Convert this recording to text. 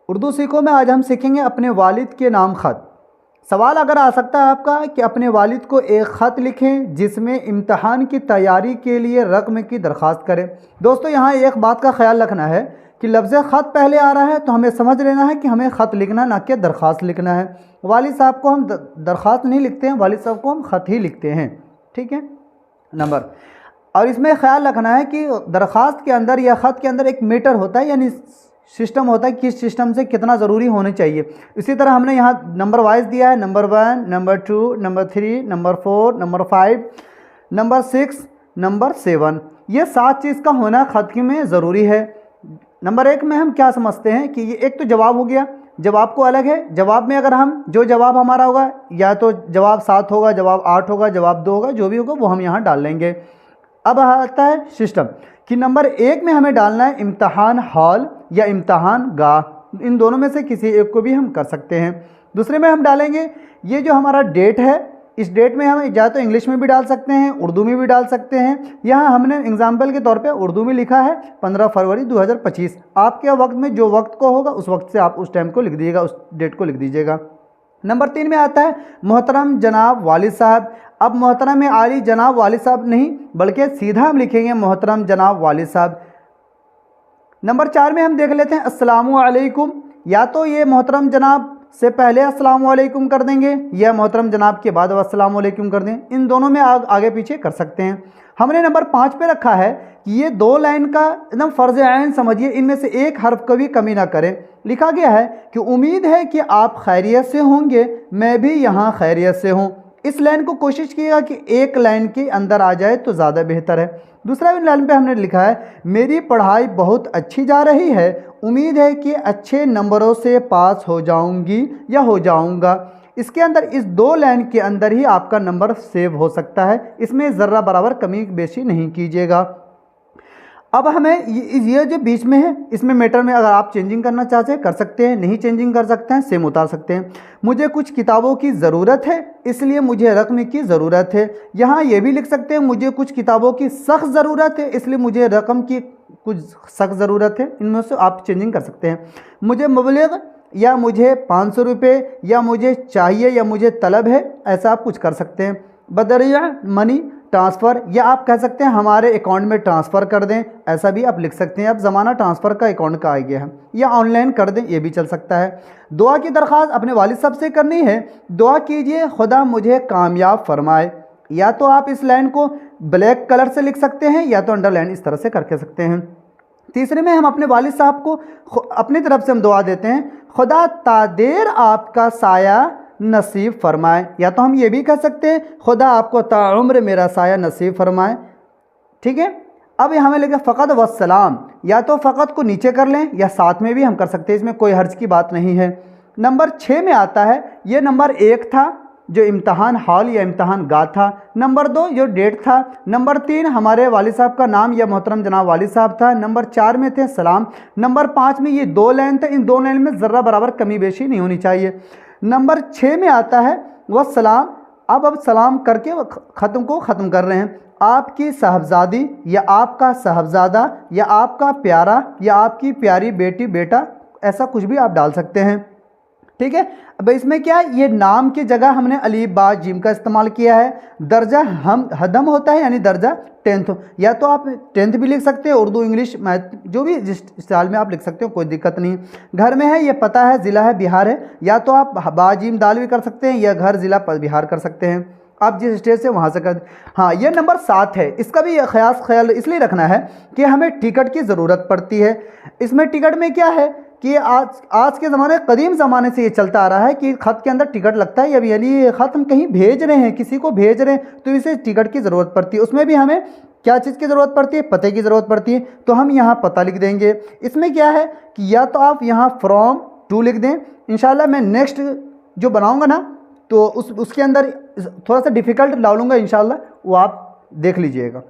उर्दू सीखो में आज हम सीखेंगे अपने वालिद के नाम ख़त। सवाल अगर आ सकता है आपका कि अपने वालिद को एक ख़त लिखें जिसमें इम्तहान की तैयारी के लिए रकम की दरख्वास्त करें। दोस्तों यहाँ एक बात का ख्याल रखना है कि लफ्ज़ ख़त पहले आ रहा है तो हमें समझ लेना है कि हमें ख़त लिखना ना कि दरख्वास्त लिखना है। वालिद साहब को हम दरख्वास्त नहीं लिखते हैं, वालिद साहब को हम ख़त ही लिखते हैं। ठीक है नंबर। और इसमें ख्याल रखना है कि दरख्वास्त के अंदर या ख़त के अंदर एक मीटर होता है, यानी सिस्टम होता है, किस सिस्टम से कितना ज़रूरी होने चाहिए। इसी तरह हमने यहाँ नंबर वाइज दिया है, number 1, number 2, number 3, number 4, number 5, number 6, number 7। ये 7 चीज़ का होना ख़त में ज़रूरी है। नंबर 1 में हम क्या समझते हैं कि ये एक तो जवाब हो गया, जवाब को अलग है। जवाब में अगर हम जो जवाब हमारा होगा या तो जवाब 7 होगा, जवाब 8 होगा, जवाब 2 होगा, जो भी होगा वो हम यहाँ डाल लेंगे। अब आता है सिस्टम कि नंबर 1 में हमें डालना है इम्तहान हॉल या इम्तहान गाह, इन दोनों में से किसी एक को भी हम कर सकते हैं। दूसरे में हम डालेंगे ये जो हमारा डेट है, इस डेट में हम या तो इंग्लिश में भी डाल सकते हैं, उर्दू में भी डाल सकते हैं। यहाँ हमने एग्जाम्पल के तौर पे उर्दू में लिखा है 15 फरवरी 2025। आपके वक्त में जो वक्त को होगा उस वक्त से आप उस टाइम को लिख दीजिएगा, उस डेट को लिख दीजिएगा। नंबर 3 में आता है मोहतरम जनाब वालिद साहब। अब मोहतरम में आली जनाब वालिद साहब नहीं बल्कि सीधा हम लिखेंगे मोहतरम जनाब वालिद साहब। नंबर 4 में हम देख लेते हैं अस्सलामु अलैकुम। या तो ये मोहतरम जनाब से पहले अस्सलामु अलैकुम कर देंगे या मोहतरम जनाब के बाद अस्सलामु अलैकुम कर दें, इन दोनों में आगे पीछे कर सकते हैं। हमने नंबर 5 पे रखा है कि ये 2 लाइन का एकदम फ़र्ज़ ऐन समझिए, इनमें से एक हर्फ कभी कमी ना करें। लिखा गया है कि उम्मीद है कि आप खैरियत से होंगे, मैं भी यहाँ खैरियत से हूँ। इस लाइन को कोशिश कीजिएगा कि एक लाइन के अंदर आ जाए तो ज़्यादा बेहतर है। दूसरा लाइन पे हमने लिखा है मेरी पढ़ाई बहुत अच्छी जा रही है, उम्मीद है कि अच्छे नंबरों से पास हो जाऊंगी या हो जाऊंगा। इसके अंदर इस 2 लाइन के अंदर ही आपका नंबर सेव हो सकता है, इसमें ज़र्रा बराबर कमी बेशी नहीं कीजिएगा। अब हमें ये जो बीच में है इसमें मैटर में अगर आप चेंजिंग करना चाहते हैं कर सकते हैं, नहीं चेंजिंग कर सकते हैं सेम उतार सकते हैं। मुझे कुछ किताबों की ज़रूरत है इसलिए मुझे रकम की ज़रूरत है। यहाँ ये भी लिख सकते हैं मुझे कुछ किताबों की सख्त ज़रूरत है इसलिए मुझे रकम की कुछ सख्त ज़रूरत है, इनमें से आप चेंजिंग कर सकते हैं। मुझे मबलग या मुझे 500 रुपये या मुझे चाहिए या मुझे तलब है, ऐसा आप कुछ कर सकते हैं। बदरिया मनी ट्रांसफ़र या आप कह सकते हैं हमारे अकाउंट में ट्रांसफ़र कर दें, ऐसा भी आप लिख सकते हैं। अब ज़माना ट्रांसफ़र का अकाउंट का आ गया है, या ऑनलाइन कर दें, ये भी चल सकता है। दुआ की दरख्वास्त अपने वालिद साहब से करनी है, दुआ कीजिए खुदा मुझे कामयाब फरमाए। या तो आप इस लाइन को ब्लैक कलर से लिख सकते हैं या तो अंडरलाइन इस तरह से करके सकते हैं। तीसरे में हम अपने वालिद साहब को अपनी तरफ से हम दुआ देते हैं खुदा तादेर आपका साया नसीब फरमाए, या तो हम ये भी कह सकते हैं खुदा आपको ताउम्र मेरा साया नसीब फरमाए। ठीक है। अब हमें लगे फ़कत वस्सलाम, या तो फ़कत को नीचे कर लें या साथ में भी हम कर सकते हैं, इसमें कोई हर्ज की बात नहीं है। नंबर 6 में आता है, ये नंबर 1 था जो इम्तहान हॉल या इम्तहान गाह था। नंबर 2 जो डेट था। नंबर 3 हमारे वालिद साहब का नाम या मोहतरम जनाब वालिद साहब था। नंबर 4 में थे सलाम। नंबर 5 में ये 2 लाइन थे, इन 2 लाइन में ज़र्रा बराबर कमी बेशी नहीं होनी चाहिए। नंबर 6 में आता है वह सलाम। अब सलाम करके ख़त्म को ख़त्म कर रहे हैं। आपकी साहबजादी या आपका साहबजादा या आपका प्यारा या आपकी प्यारी बेटी बेटा, ऐसा कुछ भी आप डाल सकते हैं। ठीक है। अब इसमें क्या है, ये नाम की जगह हमने अलीफ बा जीम का इस्तेमाल किया है। दर्जा हम हदम होता है यानी दर्जा 10th, या तो आप 10th भी लिख सकते हैं, उर्दू इंग्लिश मैथ जो भी जिस साल में आप लिख सकते हो, कोई दिक्कत नहीं। घर में है ये पता है, ज़िला है बिहार है, या तो आप बा जीम दाल भी कर सकते हैं या घर ज़िला बिहार कर सकते हैं, आप जिस स्टेट से वहाँ से कर। हाँ, ये नंबर 7 है, इसका भी ख्याल इसलिए रखना है कि हमें टिकट की ज़रूरत पड़ती है। इसमें टिकट में क्या है कि आज के ज़माने कदीम ज़माने से ये चलता आ रहा है कि ख़त के अंदर टिकट लगता है। अब यानी ख़त हम कहीं भेज रहे हैं, किसी को भेज रहे हैं, तो इसे टिकट की ज़रूरत पड़ती है। उसमें भी हमें क्या चीज़ की ज़रूरत पड़ती है, पते की ज़रूरत पड़ती है, तो हम यहाँ पता लिख देंगे। इसमें क्या है कि या तो आप यहाँ फ्रॉम टू लिख दें, इंशाल्लाह मैं नेक्स्ट जो बनाऊँगा ना तो उसके अंदर थोड़ा सा डिफ़िकल्ट डालूँगा इंशाल्लाह, वो आप देख लीजिएगा।